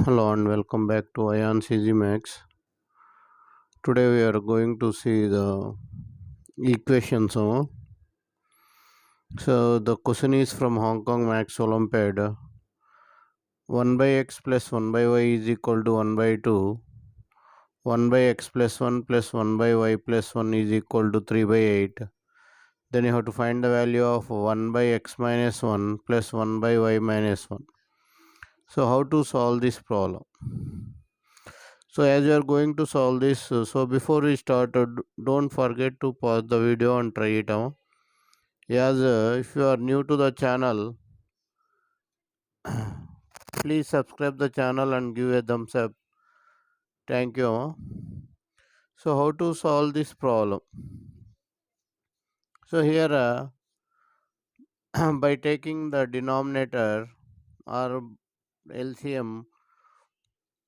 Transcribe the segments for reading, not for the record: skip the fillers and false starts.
Hello and welcome back to AyaansEasyMath. Today we are going to see the equations. So the question is from Hong Kong Max Olympiad. 1 by x plus 1 by y is equal to 1 by 2. 1 by x plus 1 plus 1 by y plus 1 is equal to 3 by 8. Then you have to find the value of 1 by x minus 1 plus 1 by y minus 1. So how to solve this problem? So as you are going to solve this, so before we start, don't forget to pause the video and try it out. Yes, if you are new to the channel, please subscribe the channel and give a thumbs up. Thank you. So how to solve this problem? So here by taking the denominator or LCM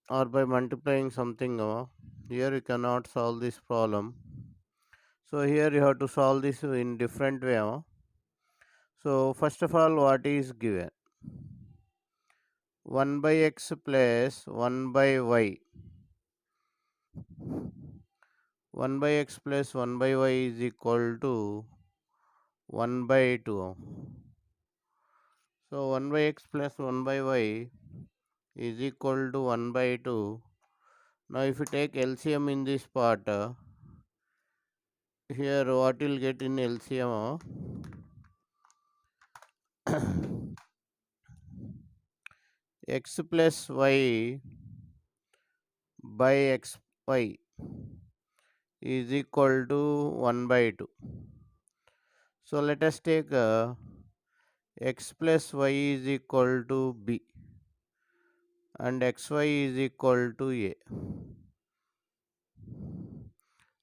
or by multiplying something, here you cannot solve this problem. So here you have to solve this in different way. So first of all, what is given? 1 by x plus 1 by y. 1 by x plus 1 by y is equal to 1 by 2. So 1 by x plus 1 by y is equal to 1 by 2. Now if you take LCM in this part, here what will get in LCM? X plus y by xy is equal to 1 by 2. So let us take x plus y is equal to b and xy is equal to a.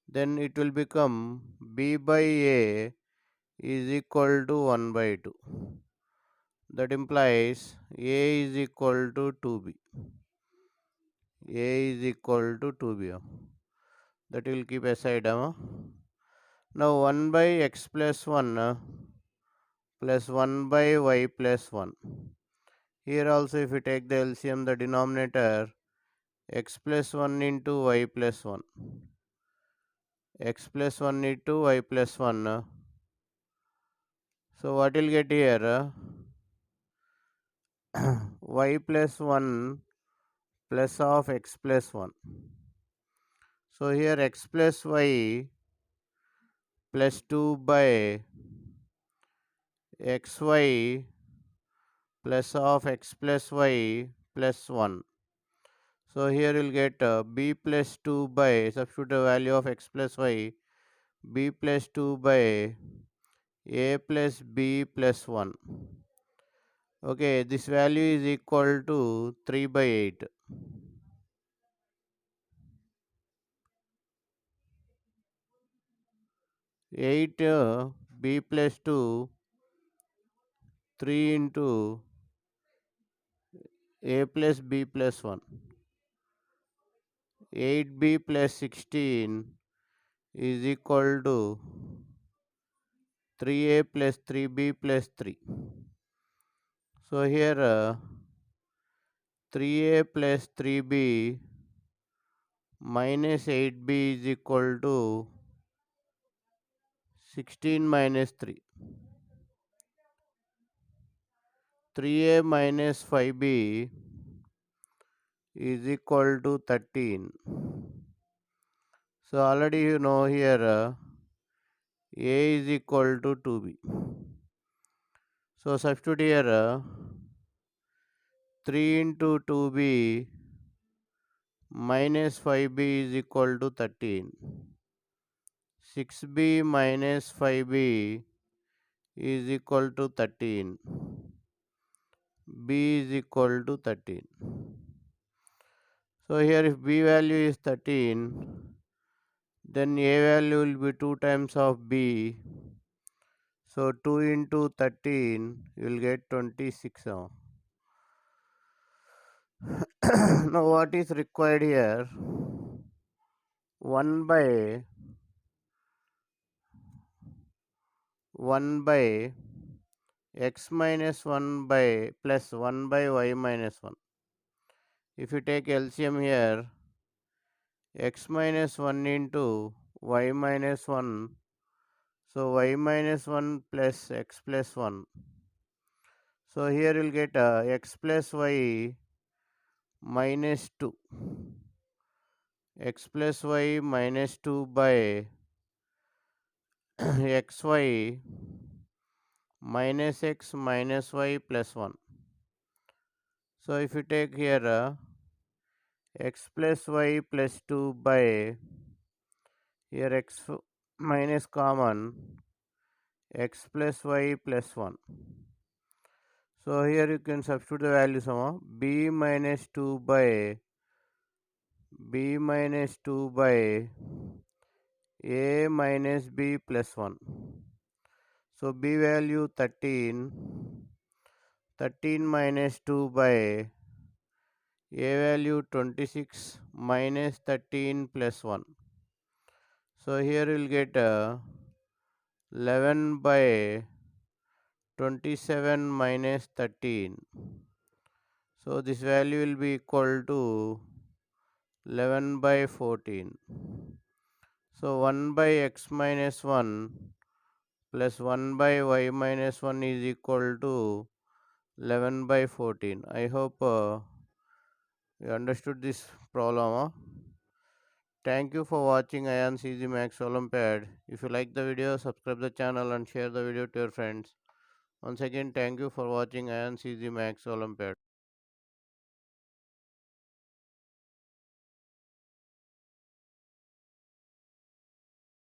Then it will become b by a is equal to 1 by 2. That implies a is equal to 2b. A is equal to 2b. That will keep aside. Now 1 by x plus 1 plus 1 by y plus 1. Here also if we take the LCM, the denominator x plus 1 into y plus 1. X plus 1 into y plus 1. So what will get here? Y plus 1 plus of x plus 1. So here x plus y plus 2 by xy plus of x plus y plus 1. So here we'll get b plus 2 by, substitute the value of x plus y, b plus 2 by a plus b plus 1. Okay, this value is equal to 3 by 8. 8 b plus 2, 3 into a plus b plus 1. 8b plus 16 is equal to 3a plus 3b plus 3. So here 3a plus 3b minus 8b is equal to 16 minus 3. 3a minus 5b is equal to 13. So already you know here a is equal to 2b. So substitute here 3 into 2b minus 5b is equal to 13. 6b minus 5b is equal to 13. B is equal to 13. So here if b value is 13, then a value will be 2 times of b. So 2 into 13 you will get 26. Now what is required here? 1 by 1 by x minus 1 by plus 1 by y minus 1 If you take LCM here, x minus 1 into y minus 1, so y minus 1 plus x plus 1. So here you'll get x plus y minus 2. X plus y minus 2 by xy minus x minus y plus 1. So if you take here x plus y plus 2 by here x minus common x plus y plus 1. So here you can substitute the values of b minus 2 by a minus b plus 1. So b value 13. 13 minus 2 by a value 26 minus 13 plus 1. So here you will get 11 by 27 minus 13. So this value will be equal to 11 by 14. So 1 by x minus 1 plus 1 by y minus 1 is equal to 11 by 14. I hope you understood this problem. Thank you for watching AyaansEasyMath Olympiad. If you like the video, subscribe the channel and share the video to your friends. Once again, thank you for watching AyaansEasyMath Olympiad.